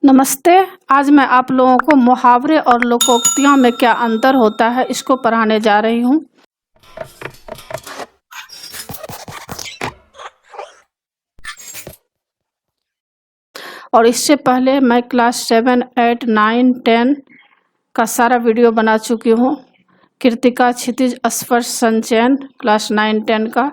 नमस्ते। आज मैं आप लोगों को मुहावरे और लोकोक्तियों में क्या अंतर होता है इसको पढ़ाने जा रही हूँ। और इससे पहले मैं क्लास 7, 8, 9, 10 का सारा वीडियो बना चुकी हूँ। कृतिका, क्षितिज, स्पर्श, संचयन क्लास 9, 10 का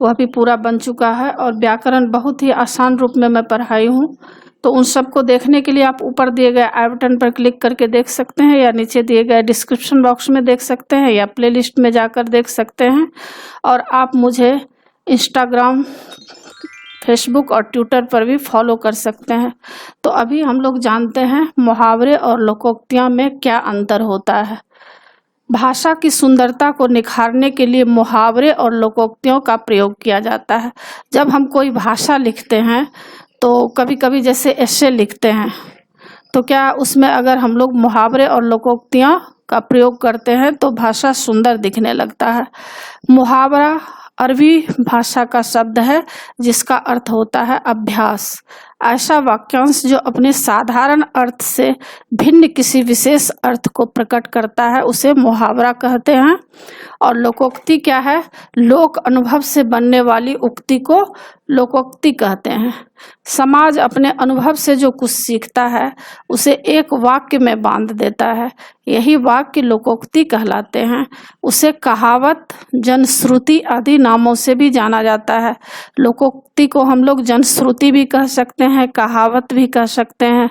वह भी पूरा बन चुका है। और व्याकरण बहुत ही आसान रूप में मैं पढ़ाई हूँ। तो उन सबको देखने के लिए आप ऊपर दिए गए आई बटन पर क्लिक करके देख सकते हैं, या नीचे दिए गए डिस्क्रिप्शन बॉक्स में देख सकते हैं, या प्लेलिस्ट में जाकर देख सकते हैं। और आप मुझे इंस्टाग्राम, फेसबुक और ट्विटर पर भी फॉलो कर सकते हैं। तो अभी हम लोग जानते हैं मुहावरे और लोकोक्तियों में क्या अंतर होता है। भाषा की सुंदरता को निखारने के लिए मुहावरे और लोकोक्तियों का प्रयोग किया जाता है। जब हम कोई भाषा लिखते हैं तो कभी कभी जैसे एस्से लिखते हैं तो क्या उसमें अगर हम लोग मुहावरे और लोकोक्तियों का प्रयोग करते हैं तो भाषा सुंदर दिखने लगता है। मुहावरा अरबी भाषा का शब्द है जिसका अर्थ होता है अभ्यास। ऐसा वाक्यांश जो अपने साधारण अर्थ से भिन्न किसी विशेष अर्थ को प्रकट करता है उसे मुहावरा कहते हैं। और लोकोक्ति क्या है? लोक अनुभव से बनने वाली उक्ति को लोकोक्ति कहते हैं। समाज अपने अनुभव से जो कुछ सीखता है उसे एक वाक्य में बांध देता है, यही वाक्य लोकोक्ति कहलाते हैं। उसे कहावत, जनश्रुति आदि नामों से भी जाना जाता है। लोकोक्ति को हम लोग जनश्रुति भी कह सकते हैं, कहावत भी कह सकते हैं।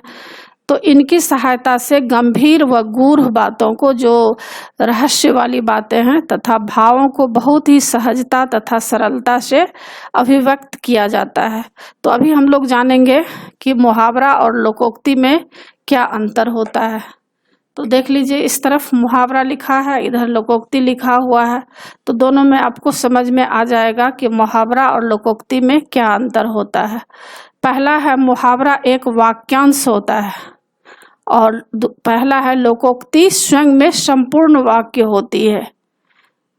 तो इनकी सहायता से गंभीर व गूढ़ बातों को, जो रहस्य वाली बातें हैं, तथा भावों को बहुत ही सहजता तथा सरलता से अभिव्यक्त किया जाता है। तो अभी हम लोग जानेंगे कि मुहावरा और लोकोक्ति में क्या अंतर होता है। तो देख लीजिए, इस तरफ मुहावरा लिखा है, इधर लोकोक्ति लिखा हुआ है। तो दोनों में आपको समझ में आ जाएगा कि मुहावरा और लोकोक्ति में क्या अंतर होता है। पहला है मुहावरा, एक वाक्यांश होता है। और पहला है लोकोक्ति, स्वयं में संपूर्ण वाक्य होती है।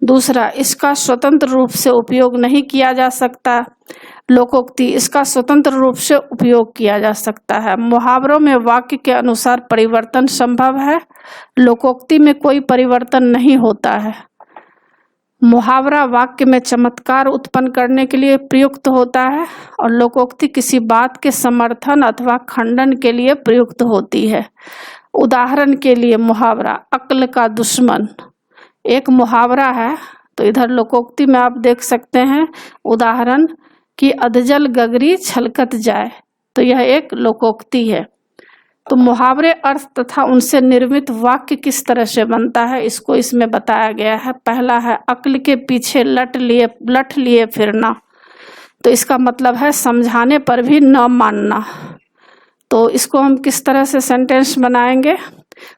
दूसरा, इसका स्वतंत्र रूप से उपयोग नहीं किया जा सकता। लोकोक्ति, इसका स्वतंत्र रूप से उपयोग किया जा सकता है। मुहावरों में वाक्य के अनुसार परिवर्तन संभव है, लोकोक्ति में कोई परिवर्तन नहीं होता है। मुहावरा वाक्य में चमत्कार उत्पन्न करने के लिए प्रयुक्त होता है और लोकोक्ति किसी बात के समर्थन अथवा खंडन के लिए प्रयुक्त होती है। उदाहरण के लिए मुहावरा, अक्ल का दुश्मन एक मुहावरा है। तो इधर लोकोक्ति में आप देख सकते हैं उदाहरण कि अधजल गगरी छलकत जाए, तो यह एक लोकोक्ति है। तो मुहावरे अर्थ तथा उनसे निर्मित वाक्य किस तरह से बनता है इसको इसमें बताया गया है। पहला है अक्ल के पीछे लट लिए फिरना। तो इसका मतलब है समझाने पर भी न मानना। तो इसको हम किस तरह से सेंटेंस बनाएंगे?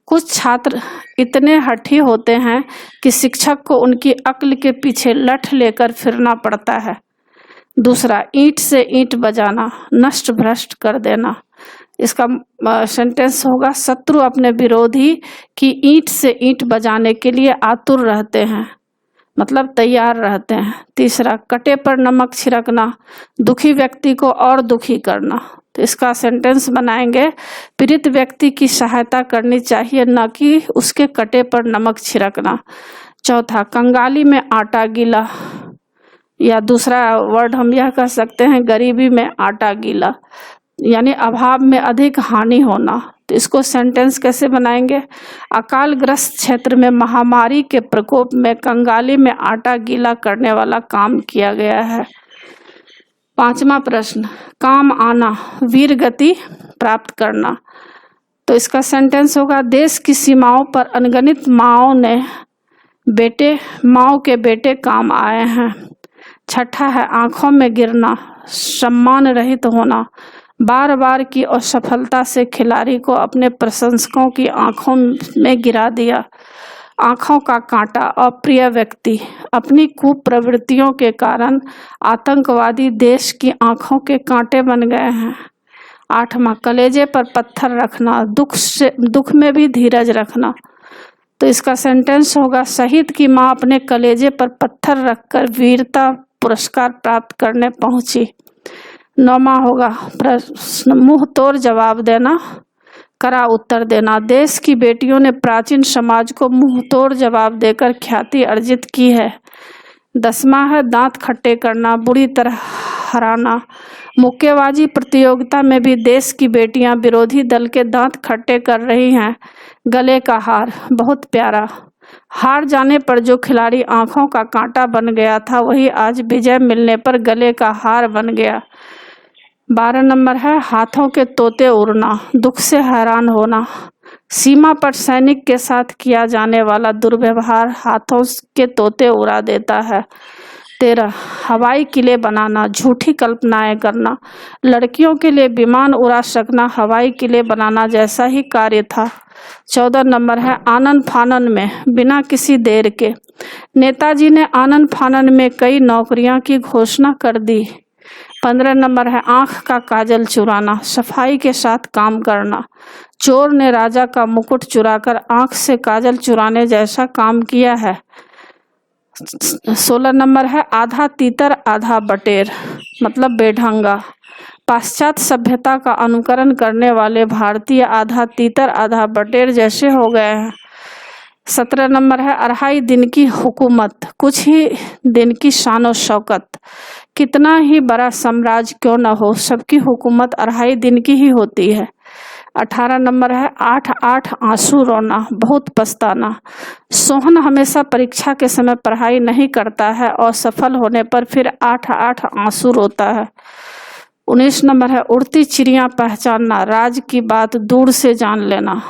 कुछ छात्र इतने हठी होते हैं कि शिक्षक को उनकी अक्ल के पीछे लठ लेकर फिरना पड़ता है। दूसरा, ईंट से ईंट बजाना, नष्ट भ्रष्ट कर देना। इसका सेंटेंस होगा, शत्रु अपने विरोधी की ईंट से ईंट बजाने के लिए आतुर रहते हैं, मतलब तैयार रहते हैं। तीसरा, कटे पर नमक छिड़कना, दुखी व्यक्ति को और दुखी करना। तो इसका सेंटेंस बनाएंगे, पीड़ित व्यक्ति की सहायता करनी चाहिए, न कि उसके कटे पर नमक छिड़कना। चौथा, कंगाली में आटा गीला, या दूसरा वर्ड हम यह कह सकते हैं, गरीबी में आटा गीला, यानी अभाव में अधिक हानि होना। तो इसको सेंटेंस कैसे बनाएंगे? अकाल ग्रस्त क्षेत्र में महामारी के प्रकोप में कंगाली में आटा गीला करने वाला काम किया गया है। पांचवा प्रश्न, काम आना, वीर गति प्राप्त करना। तो इसका सेंटेंस होगा, देश की सीमाओं पर अनगिनत माओ के बेटे काम आए हैं। छठा है आंखों में गिरना, सम्मान रहित होना, बार बार की असफलता से खिलाड़ी को अपने प्रशंसकों की आंखों में गिरा दिया। आंखों का कांटा, अप्रिय व्यक्ति, अपनी कुप्रवृत्तियों के कारण आतंकवादी देश की आंखों के कांटे बन गए हैं। आठवां, कलेजे पर पत्थर रखना, दुख में भी धीरज रखना। तो इसका सेंटेंस होगा, शहीद की मां अपने कलेजे पर पत्थर रखकर वीरता पुरस्कार प्राप्त करने पहुंची। नौवां होगा प्रश्न, मुंह तोड़ जवाब देना, करा उत्तर देना। देश की बेटियों ने प्राचीन समाज को मुंह तोड़ जवाब देकर ख्याति अर्जित की है। 10वां है दांत खट्टे करना, बुरी तरह हराना। मुक्केबाजी प्रतियोगिता में भी देश की बेटियां विरोधी दल के दांत खट्टे कर रही हैं। गले का हार, बहुत प्यारा। हार जाने पर जो खिलाड़ी आंखों का कांटा बन गया था, वही आज विजय मिलने पर गले का हार बन गया। 12 नंबर है हाथों के तोते उड़ना, दुख से हैरान होना। सीमा पर सैनिक के साथ किया जाने वाला दुर्व्यवहार हाथों के तोते उड़ा देता है। 13 हवाई किले बनाना, झूठी कल्पनाएं करना। लड़कियों के लिए विमान उड़ा सकना हवाई किले बनाना जैसा ही कार्य था। 14 नंबर है आनन फानन में, बिना किसी देर के। नेताजी ने आनन फानन में कई नौकरियां की घोषणा कर दी। 15 नंबर है आंख का काजल चुराना, सफाई के साथ काम करना। चोर ने राजा का मुकुट चुराकर आंख से काजल चुराने जैसा काम किया है। 16 नंबर है आधा तीतर आधा बटेर, मतलब बेढंगा। पाश्चात्य सभ्यता का अनुकरण करने वाले भारतीय आधा तीतर आधा बटेर जैसे हो गए हैं। 17 नंबर है अढ़ाई दिन की हुकूमत, कुछ ही दिन की शानो शौकत। कितना ही बड़ा साम्राज्य क्यों न हो, सबकी हुकूमत अढ़ाई दिन की ही होती है। 18 नंबर है 8 आंसू रोना, बहुत पछताना। सोहन हमेशा परीक्षा के समय पढ़ाई नहीं करता है और सफल होने पर फिर 8 आंसू रोता है। 19 नंबर है उड़ती चिड़िया पहचानना, राज की बात दूर से जान लेना।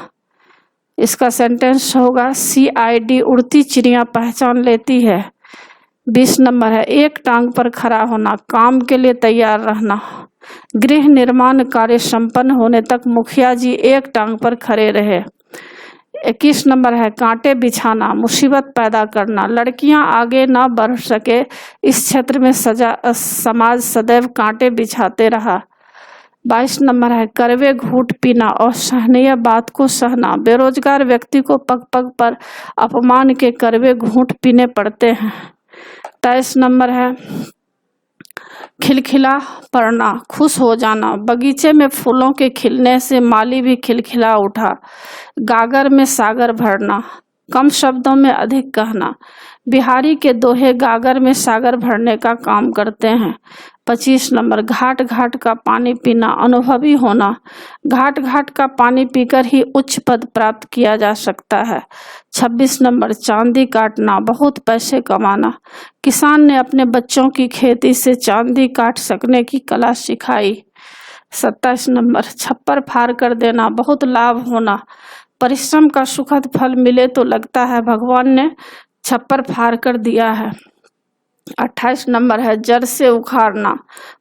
इसका सेंटेंस होगा CID उड़ती चिड़िया पहचान लेती है। 20 नंबर है एक टांग पर खड़ा होना, काम के लिए तैयार रहना। गृह निर्माण कार्य संपन्न होने तक मुखिया जी एक टांग पर खड़े रहे। 21 नंबर है कांटे बिछाना, मुसीबत पैदा करना। लड़कियां आगे ना बढ़ सके, इस क्षेत्र में समाज सदैव कांटे बिछाते रहा। 22 नंबर है कड़वे घूंट पीना और सहनीय बात को सहना। बेरोजगार व्यक्ति को पग पग पर अपमान के कड़वे घूंट पीने पड़ते हैं। 23 नंबर है खिलखिला पड़ना, खुश हो जाना। बगीचे में फूलों के खिलने से माली भी खिलखिला उठा। गागर में सागर भरना, कम शब्दों में अधिक कहना। बिहारी के दोहे गागर में सागर भरने का काम करते हैं। 25 नंबर घाट घाट का पानी पीना, अनुभवी होना। घाट घाट का पानी पीकर ही उच्च पद प्राप्त किया जा सकता है। 26 नंबर चांदी काटना, बहुत पैसे कमाना। किसान ने अपने बच्चों की खेती से चांदी काट सकने की कला सिखाई। 27 नंबर छप्पर फाड़ कर देना, बहुत लाभ होना। परिश्रम का सुखद फल मिले तो लगता है भगवान ने छप्पर फाड़ कर दिया है। 28 नंबर है जड़ से उखाड़ना,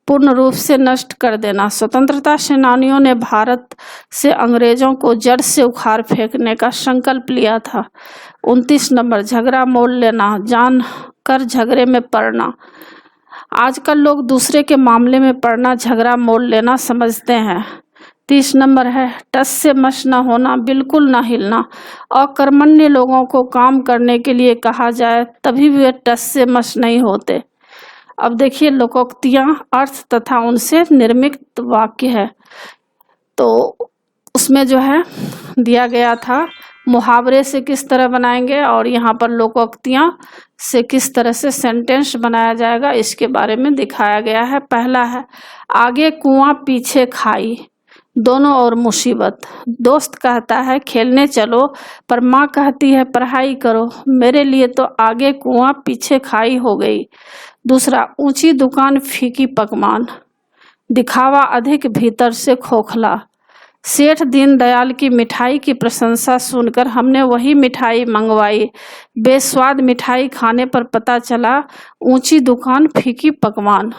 पूर्ण रूप से नष्ट कर देना। स्वतंत्रता सेनानियों ने भारत से अंग्रेजों को जड़ से उखाड़ फेंकने का संकल्प लिया था। 29 नंबर झगड़ा मोल लेना, जान कर झगड़े में पड़ना। आजकल लोग दूसरे के मामले में पड़ना झगड़ा मोल लेना समझते हैं। 30 नंबर है टस से मस न होना, बिल्कुल न हिलना। अकर्मण्य लोगों को काम करने के लिए कहा जाए तभी वे टस से मस नहीं होते। अब देखिए लोकोक्तियां, अर्थ तथा उनसे निर्मित वाक्य है। तो उसमें जो है दिया गया था मुहावरे से किस तरह बनाएंगे और यहाँ पर लोकोक्तियां से किस तरह से सेंटेंस बनाया जाएगा, इसके बारे में दिखाया गया है। पहला है आगे कुआं पीछे खाई, दोनों ओर मुसीबत। दोस्त कहता है खेलने चलो, पर माँ कहती है पढ़ाई करो। मेरे लिए तो आगे कुआं पीछे खाई हो गई। दूसरा ऊंची दुकान फीकी पकवान, दिखावा अधिक भीतर से खोखला। सेठ दीनदयाल की मिठाई की प्रशंसा सुनकर हमने वही मिठाई मंगवाई। बेस्वाद मिठाई खाने पर पता चला ऊंची दुकान फीकी पकवान।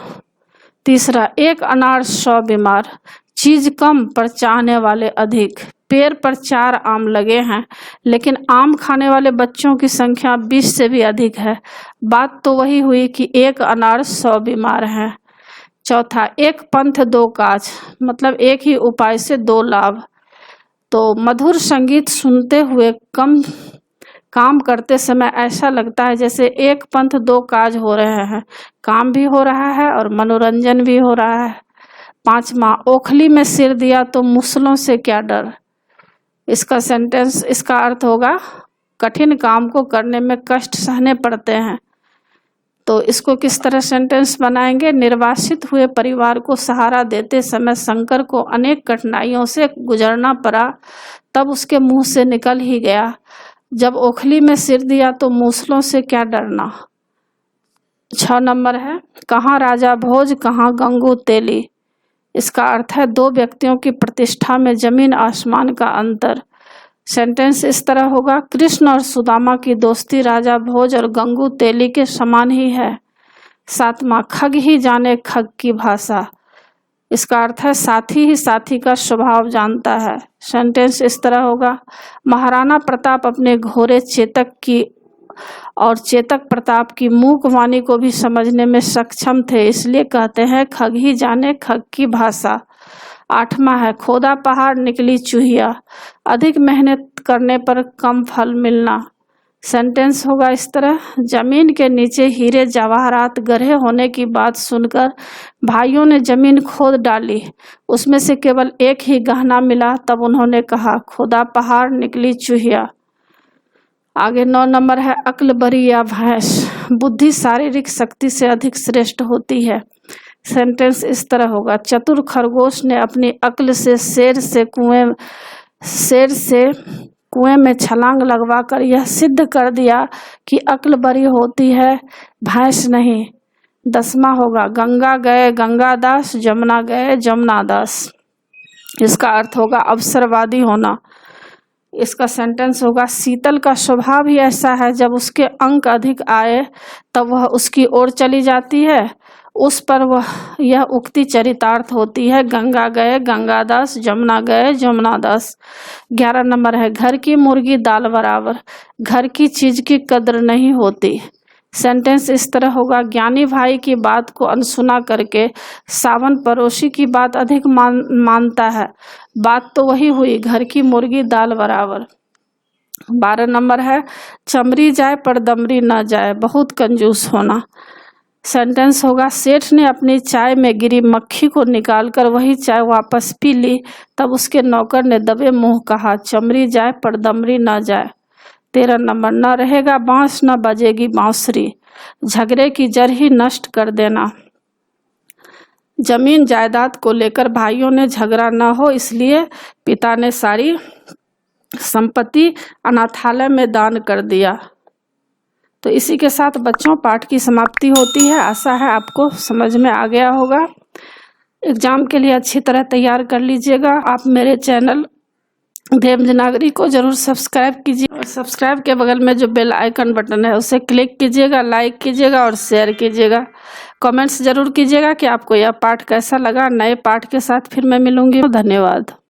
तीसरा एक अनार 100 बीमार, चीज कम पर चाहने वाले अधिक। पेड़ पर 4 आम लगे हैं, लेकिन आम खाने वाले बच्चों की संख्या 20 से भी अधिक है। बात तो वही हुई कि एक अनार 100 बीमार है। चौथा एक पंथ 2 काज, मतलब एक ही उपाय से 2 लाभ। तो मधुर संगीत सुनते हुए काम करते समय ऐसा लगता है जैसे एक पंथ 2 काज हो रहे हैं, काम भी हो रहा है और मनोरंजन भी हो रहा है। 5वां ओखली में सिर दिया तो मुसलों से क्या डर, इसका सेंटेंस, इसका अर्थ होगा कठिन काम को करने में कष्ट सहने पड़ते हैं। तो इसको किस तरह सेंटेंस बनाएंगे? निर्वासित हुए परिवार को सहारा देते समय शंकर को अनेक कठिनाइयों से गुजरना पड़ा, तब उसके मुंह से निकल ही गया, जब ओखली में सिर दिया तो मूसलों से क्या डरना। 6 नंबर है, कहाँ राजा भोज कहाँ गंगू तेली। इसका अर्थ है दो व्यक्तियों की प्रतिष्ठा में जमीन आसमान का अंतर। सेंटेंस इस तरह होगा, कृष्ण और सुदामा की दोस्ती राजा भोज और गंगू तेली के समान ही है। 7वां, खग ही जाने खग की भाषा। इसका अर्थ है साथी ही साथी का स्वभाव जानता है। सेंटेंस इस तरह होगा, महाराणा प्रताप अपने घोड़े चेतक की और चेतक प्रताप की मूक वाणी को भी समझने में सक्षम थे, इसलिए कहते हैं खग ही जाने खग की भाषा। 8वां है, खोदा पहाड़ निकली चूहिया। अधिक मेहनत करने पर कम फल मिलना। सेंटेंस होगा इस तरह, जमीन के नीचे हीरे जवाहरात गढ़े होने की बात सुनकर भाइयों ने जमीन खोद डाली, उसमें से केवल एक ही गहना मिला, तब उन्होंने कहा खोदा पहाड़ निकली चूहिया। आगे 9 नंबर है, अक्ल बरी या भैंस। बुद्धि शारीरिक शक्ति से अधिक श्रेष्ठ होती है। सेंटेंस इस तरह होगा, चतुर खरगोश ने अपनी अक्ल से शेर से कुएं में छलांग लगवाकर यह सिद्ध कर दिया कि अक्ल बरी होती है, भैंस नहीं। 10वां होगा, गंगा गए गंगादास जमुना गए जमुनादास। इसका अर्थ होगा अवसरवादी होना। इसका सेंटेंस होगा, शीतल का स्वभाव ही ऐसा है, जब उसके अंक अधिक आए तब वह उसकी ओर चली जाती है, उस पर वह यह उक्ति चरितार्थ होती है, गंगा गए गंगादास जमुना गए जमुनादास। 11 नंबर है, घर की मुर्गी दाल बराबर। घर की चीज की कद्र नहीं होती। सेंटेंस इस तरह होगा, ज्ञानी भाई की बात को अनसुना करके सावन पड़ोसी की बात अधिक मानता है, बात तो वही हुई, घर की मुर्गी दाल बराबर। 12 नंबर है, चमरी जाए पर दमरी न जाए, बहुत कंजूस होना। सेंटेंस होगा, सेठ ने अपनी चाय में गिरी मक्खी को निकालकर वही चाय वापस पी ली, तब उसके नौकर ने दबे मुंह कहा चमरी जाए पर दमरी न जाए। 13 नंबर, न रहेगा बांस न बजेगी बांसुरी, झगड़े की जड़ ही नष्ट कर देना। जमीन जायदाद को लेकर भाइयों ने झगड़ा न हो, इसलिए पिता ने सारी संपत्ति अनाथालय में दान कर दिया। तो इसी के साथ बच्चों पाठ की समाप्ति होती है। आशा है आपको समझ में आ गया होगा। एग्जाम के लिए अच्छी तरह तैयार कर लीजिएगा। आप मेरे चैनल देवनागरी को जरूर सब्सक्राइब कीजिए और सब्सक्राइब के बगल में जो बेल आइकन बटन है उसे क्लिक कीजिएगा, लाइक कीजिएगा और शेयर कीजिएगा। कमेंट्स जरूर कीजिएगा कि आपको यह पाठ कैसा लगा। नए पाठ के साथ फिर मैं मिलूंगी। धन्यवाद।